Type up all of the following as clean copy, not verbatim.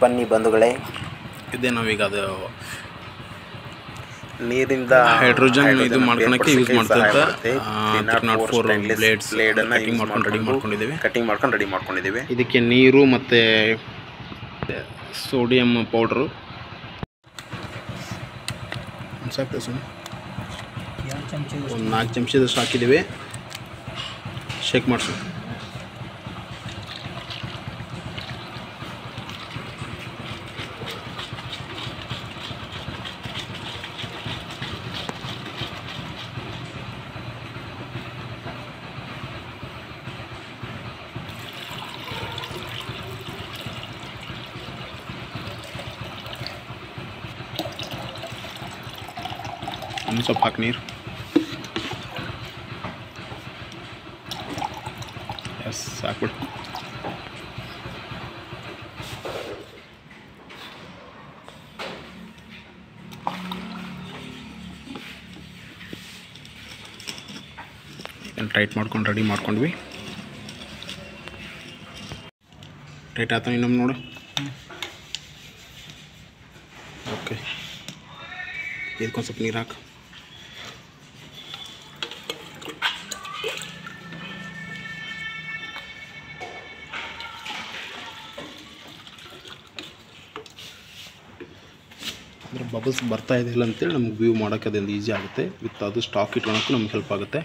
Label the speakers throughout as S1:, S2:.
S1: ಬನ್ನಿ ಬಂಧುಗಳೇ,
S2: ಇದೇ ನಾವೀಗ ಅದು
S1: ನೀರಿಂದ
S2: ಹೈಡ್ರೋಜನ್ ಇದು ಮಾಡ್ಕೊಳಕ್ಕೆ ಯೂಸ್ ಮಾಡ್ತಿದ್ದೆ 304 ಬ್ಲೇಡ್ಸ್ ಕಟಿಂಗ್ ಮಾಡ್ಕೊಂಡು ರೆಡಿ ಮಾಡ್ಕೊಂಡಿದ್ದೀವಿ. ಇದಕ್ಕೆ ನೀರು ಮತ್ತು ಸೋಡಿಯಂ ಪೌಡ್ರು ಒಂದು 4 ಚಮಚದಷ್ಟು ಹಾಕಿದ್ದೀವಿ. ಶೇಕ್ ಮಾಡಿಸಿ. ಒಂದು ಸ್ವಲ್ಪ ಹಾಕಿ ನೀರು. ಎಸ್ ಹಾಕ್ಬಿಡು. ಇದನ್ನು ಟೈಟ್ ಮಾಡ್ಕೊಂಡು ರೆಡಿ ಮಾಡ್ಕೊಂಡ್ವಿ. ಟೈಟ್ ಆಯ್ತು ಇನ್ನೊಮ್ಮೆ ನೋಡು. ಓಕೆ, ಇದಕ್ಕೊಂದು ಸ್ವಲ್ಪ ನೀರು ಹಾಕು. ಅಂದರೆ ಬಬಲ್ಸ್ ಬರ್ತಾ ಇದೆಯಲ್ಲ ಅಂತೇಳಿ ನಮ್ಗೆ ವ್ಯೂ ಮಾಡೋಕ್ಕೆ ಅದೊಂದು ಈಸಿ ಆಗುತ್ತೆ. ವಿತ್ ಅದು ಸ್ಟಾಕ್ ಇಟ್ಕೊಳಕ್ಕೂ ನಮ್ಗೆ ಹೆಲ್ಪ್ ಆಗುತ್ತೆ.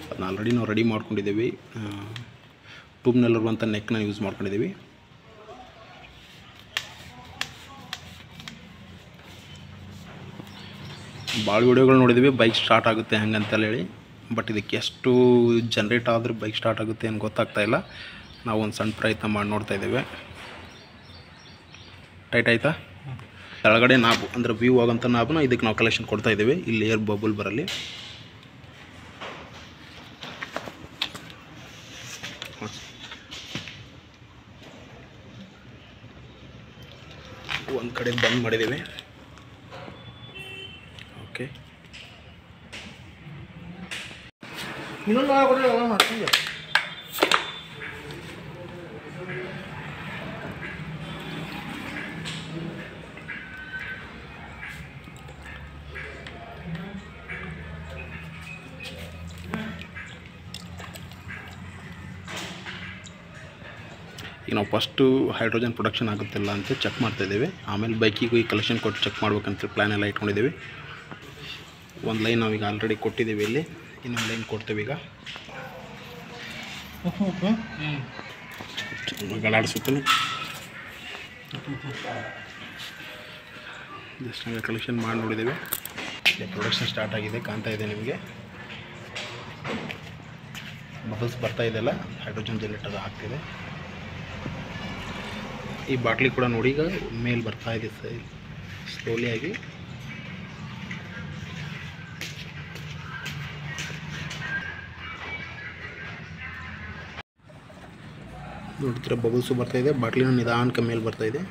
S2: ಅದನ್ನ ಆಲ್ರೆಡಿ ನಾವು ರೆಡಿ ಮಾಡ್ಕೊಂಡಿದ್ದೀವಿ. ಟ್ಯೂಬ್ನಲ್ಲಿರುವಂಥ ನೆಕ್ನ ಯೂಸ್ ಮಾಡ್ಕೊಂಡಿದ್ದೀವಿ. ಭಾಳ ವೀಡಿಯೋಗಳು ನೋಡಿದ್ದೀವಿ ಬೈಕ್ ಸ್ಟಾರ್ಟ್ ಆಗುತ್ತೆ ಹಂಗಂತೇಳಿ ಹೇಳಿ. ಬಟ್ ಇದಕ್ಕೆ ಎಷ್ಟು ಜನ್ರೇಟ್ ಆದರೂ ಬೈಕ್ ಸ್ಟಾರ್ಟ್ ಆಗುತ್ತೆ ಏನು ಗೊತ್ತಾಗ್ತಾಯಿಲ್ಲ. ನಾವು ಒಂದು ಸಣ್ಣ ಪ್ರಯತ್ನ ಮಾಡಿ ನೋಡ್ತಾ ಇದ್ದೇವೆ. ಟೈಟ್ ಆಯಿತಾ? ಕೆಳಗಡೆ ನಾಬು ಅಂದರೆ ವ್ಯೂ ಆಗೋಂಥ ನಾಬನ್ನ ಇದಕ್ಕೆ ನಾವು ಕಲೆಕ್ಷನ್ ಕೊಡ್ತಾ ಇದ್ದೀವಿ. ಇಲ್ಲಿ ಏರ್ ಬಬಲ್ ಬರಲಿ. ಒಂದು ಕಡೆ ಬಂದ್ ಮಾಡಿದ್ದೀವಿ. ಓಕೆ, ಈಗ ನಾವು ಫಸ್ಟು ಹೈಡ್ರೋಜನ್ ಪ್ರೊಡಕ್ಷನ್ ಆಗುತ್ತಿಲ್ಲ ಅಂತ ಚೆಕ್ ಮಾಡ್ತಾಯಿದ್ದೀವಿ. ಆಮೇಲೆ ಬೈಕಿಗೆ ಹೋಗಿ ಕಲೆಕ್ಷನ್ ಕೊಟ್ಟು ಚೆಕ್ ಮಾಡ್ಬೇಕಂತ ಪ್ಲ್ಯಾನ್ ಎಲ್ಲ ಇಟ್ಕೊಂಡಿದ್ದೀವಿ. ಒಂದು ಲೈನ್ ನಾವೀಗ ಆಲ್ರೆಡಿ ಕೊಟ್ಟಿದ್ದೀವಿ. ಇಲ್ಲಿ ಇನ್ನೊಂದು ಲೈನ್ ಕೊಡ್ತೇವೆ. ಈಗ ಗಡಾಡಿಸುತ್ತೇನೆ ಜಸ್ಟ್ ಹಂಗೆ ಕಲೆಕ್ಷನ್ ಮಾಡಿ ನೋಡಿದ್ದೀವಿ. ಪ್ರೊಡಕ್ಷನ್ ಸ್ಟಾರ್ಟ್ ಆಗಿದೆ, ಕಾಣ್ತಾ ಇದೆ ನಿಮಗೆ. ಬಬಲ್ಸ್ ಬರ್ತಾ ಇದೆಯಲ್ಲ, ಹೈಡ್ರೋಜನ್ ಜನರೇಟರ್ ಆಗ್ತಿದೆ. ಈ ಬಾಟ್ಲಿ ಕೂಡ ನೋಡಿ ಈಗ ಮೇಲೆ ಬರ್ತಾ ಇದೆ ಸ್ಲೋಲಿ ಆಗಿ. ನೋಡ್ತೀರ ಬಬಲ್ಸು ಬರ್ತಾ ಇದೆ. ಬಾಟ್ಲಿನ ನಿಧಾನಕ್ಕೆ ಮೇಲೆ ಬರ್ತಾ ಇದೆ.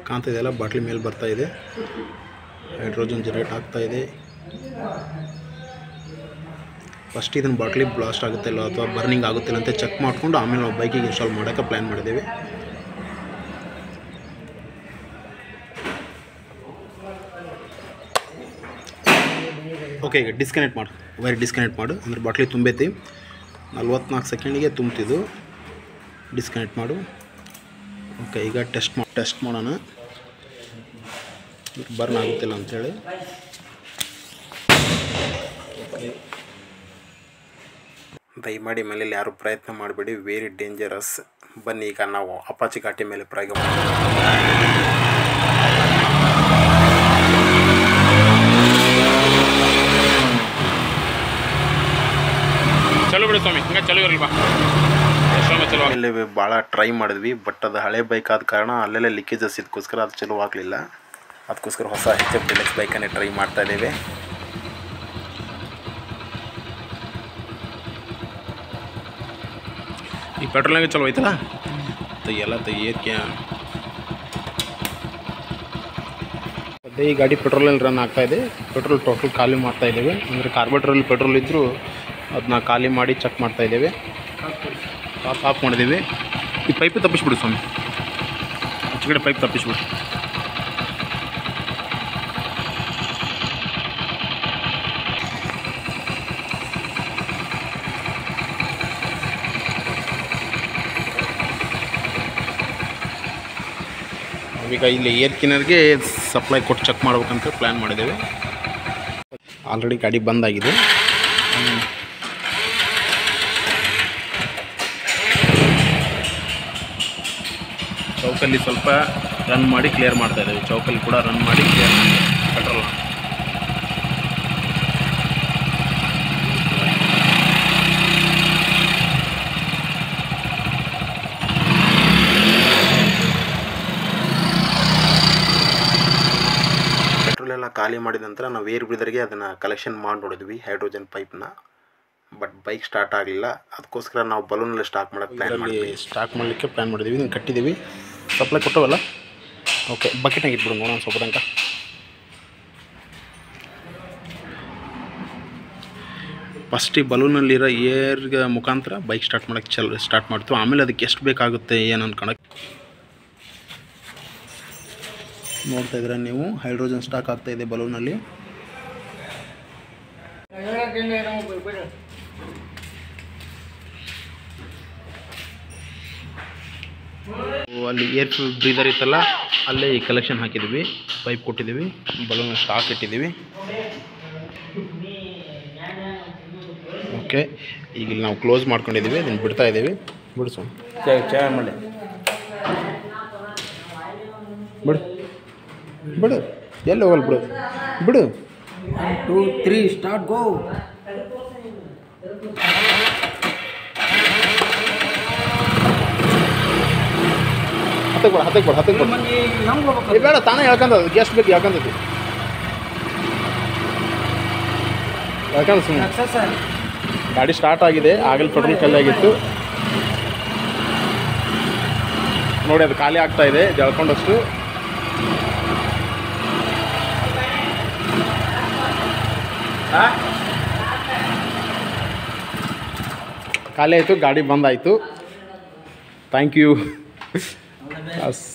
S2: ಕಾಣ್ತಾ ಇದೆಯಲ್ಲ, ಬಾಟ್ಲಿ ಮೇಲೆ ಬರ್ತಾ ಇದೆ. ಹೈಡ್ರೋಜನ್ ಜನರೇಟ್ ಆಗ್ತಾ ಇದೆ. ಫಸ್ಟ್ ಇದನ್ನು ಬಾಟ್ಲಿ ಬ್ಲಾಸ್ಟ್ ಆಗುತ್ತಿಲ್ಲ ಅಥವಾ ಬರ್ನಿಂಗ್ ಆಗುತ್ತಿಲ್ಲ ಅಂತ ಚೆಕ್ ಮಾಡಿಕೊಂಡು ಆಮೇಲೆ ನಾವು ಬೈಕಿಗೆ ಇನ್ಸ್ಟಾಲ್ ಮಾಡೋಕ್ಕೆ ಪ್ಲ್ಯಾನ್ ಮಾಡಿದ್ದೇವೆ. ಓಕೆ, ಈಗ ಡಿಸ್ಕನೆಕ್ಟ್ ಮಾಡು. ವೈರ್ ಡಿಸ್ಕನೆಕ್ಟ್ ಮಾಡು. ಅಂದರೆ ಬಾಟ್ಲಿ ತುಂಬೈತಿ. 44 ಸೆಕೆಂಡಿಗೆ ತುಂಬ್ತಿದ್ದು. ಡಿಸ್ಕನೆಕ್ಟ್ ಮಾಡು. ಓಕೆ, ಈಗ ಟೆಸ್ಟ್ ಮಾಡೋಣ ಬರ್ನ್ ಆಗುತ್ತಿಲ್ಲ ಅಂಥೇಳಿ. ದಯಮಾಡಿ ಮನೇಲಿ ಯಾರು ಪ್ರಯತ್ನ ಮಾಡಬೇಡಿ, ವೆರಿ ಡೇಂಜರಸ್. ಬನ್ನಿ ಈಗ ನಾವು ಅಪಾಚಿ ಘಾಟಿ ಮೇಲೆ ಪ್ರಯೋಗ ಚಲೋ ಬಿಡಿ ಸ್ವಾಮಿ, ಹಿಂಗೆ ಚಲೋ ಇರಲ್ವಾ? ಇಲ್ಲಿ ಭಾಳ ಟ್ರೈ ಮಾಡಿದ್ವಿ, ಬಟ್ ಅದು ಹಳೆ ಬೈಕ್ ಆದ ಕಾರಣ ಅಲ್ಲೆಲ್ಲ ಲೀಕೇಜಸ್ ಇದಕ್ಕೋಸ್ಕರ ಅದು ಚಲೋ ಆಗಲಿಲ್ಲ. ಅದಕ್ಕೋಸ್ಕರ ಹೊಸ HF ಡಿಲಕ್ಸ್ ಬೈಕನ್ನೇ ಟ್ರೈ ಮಾಡ್ತಾ ಇದ್ದೇವೆ. ಈ ಪೆಟ್ರೋಲ್ನಾಗೆ ಚಲೋ ಐತಲ್ಲ ಎಲ್ಲ ತೆಗಿಯೋಕ್ಕೆ ಅದೇ ಈ ಗಾಡಿ ಪೆಟ್ರೋಲಲ್ಲಿ ರನ್ ಆಗ್ತಾಯಿದೆ. ಪೆಟ್ರೋಲ್ ಟೋಟಲ್ ಖಾಲಿ ಮಾಡ್ತಾಯಿದ್ದೇವೆ. ಅಂದರೆ ಕಾರ್ಬೋರೇಟರಲ್ಲಿ ಪೆಟ್ರೋಲ್ ಇದ್ದರೂ ಅದನ್ನ ಖಾಲಿ ಮಾಡಿ ಚೆಕ್ ಮಾಡ್ತಾಯಿದ್ದೇವೆ. ಆಫ್ ಮಾಡಿದ್ದೀವಿ. ಈ ಪೈಪು ತಪ್ಪಿಸ್ಬಿಡು ಸ್ವಾಮಿ, ಆಚೆಗಡೆ ಪೈಪ್ ತಪ್ಪಿಸ್ಬಿಡು. ಈಗ ಇಲ್ಲಿ ಏರ್ ಕ್ಲೀನರ್ಗೆ ಸಪ್ಲೈ ಕೊಟ್ಟು ಚೆಕ್ ಮಾಡ್ಬೇಕಂತ ಪ್ಲ್ಯಾನ್ ಮಾಡಿದ್ದೇವೆ. ಆಲ್ರೆಡಿ ಗಾಡಿ ಬಂದಾಗಿದೆ. ಚೌಕಲ್ಲಿ ಸ್ವಲ್ಪ ರನ್ ಮಾಡಿ ಕ್ಲಿಯರ್ ಮಾಡ್ತಾಯಿದ್ದೇವೆ. ಚೌಕಲ್ಲಿ ಕೂಡ ರನ್ ಮಾಡಿ ಕ್ಲಿಯರ್ ಮಾಡ್ತೀವಿ ಪೆಟ್ರೋಲ್ನ. ಪೆಟ್ರೋಲೆಲ್ಲ ಖಾಲಿ ಮಾಡಿದ ನಂತರ ನಾವು ಏರ್ ಬ್ರೀದರ್ಗೆ ಅದನ್ನು ಕಲೆಕ್ಷನ್ ಮಾಡಿ ನೋಡಿದ್ವಿ ಹೈಡ್ರೋಜನ್ ಪೈಪ್ನ. ಬಟ್ ಬೈಕ್ ಸ್ಟಾರ್ಟ್ ಆಗಲಿಲ್ಲ. ಅದಕ್ಕೋಸ್ಕರ ನಾವು ಬಲೂನಲ್ಲಿ ಸ್ಟಾಕ್ ಮಾಡಲಿಕ್ಕೆ ಪ್ಲ್ಯಾನ್ ಮಾಡಿದ್ವಿ. ಇದನ್ನು ಕಟ್ಟಿದ್ದೀವಿ, ಸಪ್ಲೈ ಕೊಟ್ಟವಲ್ಲ. ಓಕೆ, ಬಕೆಟ್ನಾಗ ಇಟ್ಬಿಡು ನೋಡೋಣ ಸ್ವಲ್ಪ ತನಕ. ಫಸ್ಟ್ ಈ ಬಲೂನಲ್ಲಿರೋ ಏರ್ಗೆ ಮುಖಾಂತರ ಬೈಕ್ ಸ್ಟಾರ್ಟ್ ಮಾಡೋಕ್ಕೆ ಸ್ಟಾರ್ಟ್ ಮಾಡ್ತೀವಿ. ಆಮೇಲೆ ಅದಕ್ಕೆ ಎಷ್ಟು ಬೇಕಾಗುತ್ತೆ ಏನು ಅನ್ಕೊಳಕ್ಕೆ. ನೋಡ್ತಾ ಇದ್ರೆ ನೀವು ಹೈಡ್ರೋಜನ್ ಸ್ಟಾಕ್ ಆಗ್ತಾಯಿದೆ ಬಲೂನಲ್ಲಿ. ಅಲ್ಲಿ ಏರ್ ಬ್ರೀದರ್ ಇತ್ತಲ್ಲ, ಅಲ್ಲೇ ಈ ಕಲೆಕ್ಷನ್ ಹಾಕಿದ್ದೀವಿ, ಪೈಪ್ ಕೊಟ್ಟಿದ್ದೀವಿ, ಬಲೂನ್ ಸ್ಟಾಕ್ ಇಟ್ಟಿದ್ದೀವಿ. ಓಕೆ, ಈಗ ನಾವು ಕ್ಲೋಸ್ ಮಾಡ್ಕೊಂಡಿದ್ದೀವಿ. ಅದನ್ನು ಬಿಡ್ತಾ ಇದ್ದೀವಿ. ಬಿಡಿಸು ಮಾಡಿ ಬಿಡು ಬಿಡು, ಎಲ್ಲಿ ಹೋಗಲ್ಲ ಬಿಡು ಬಿಡು.
S1: 1 2 3 ಸ್ಟಾರ್ಟ್ ಗೋ.
S2: ಹತ್ತಕ್ಕೆ ಬೇಡ, ತಾನೇ ಹೇಳ್ಕೊಂಡದು ಗ್ಯಾಸ್ ಬೇಕು ಯಾಕಂತದ್ದು ಯಾಕಂದ್ರೆ ಸುಮ್ಮನೆ. ಗಾಡಿ ಸ್ಟಾರ್ಟ್ ಆಗಿದೆ, ಆಗಲಿ ಪೆಟ್ರೋಲ್ ಖಾಲಿ ಆಗಿತ್ತು ನೋಡಿ. ಅದು ಖಾಲಿ ಆಗ್ತಾ ಇದೆ ಜಳ್ಕೊಂಡಷ್ಟು. ಖಾಲಿ ಆಯಿತು, ಗಾಡಿ ಬಂದಾಯಿತು. Thank you.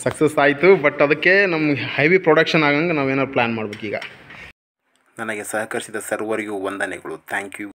S2: ಸಕ್ಸಸ್ ಆಯಿತು. ಬಟ್ ಅದಕ್ಕೆ ನಮ್ಗೆ ಹೆವಿ ಪ್ರೊಡಕ್ಷನ್ ಆಗಂಗೆ ನಾವೇನಾದ್ರು ಪ್ಲ್ಯಾನ್ ಮಾಡ್ಬೇಕು. ಈಗ ನನಗೆ ಸಹಕರಿಸಿದ ಸರ್ವರಿಗೂ ವಂದನೆಗಳು. Thank you.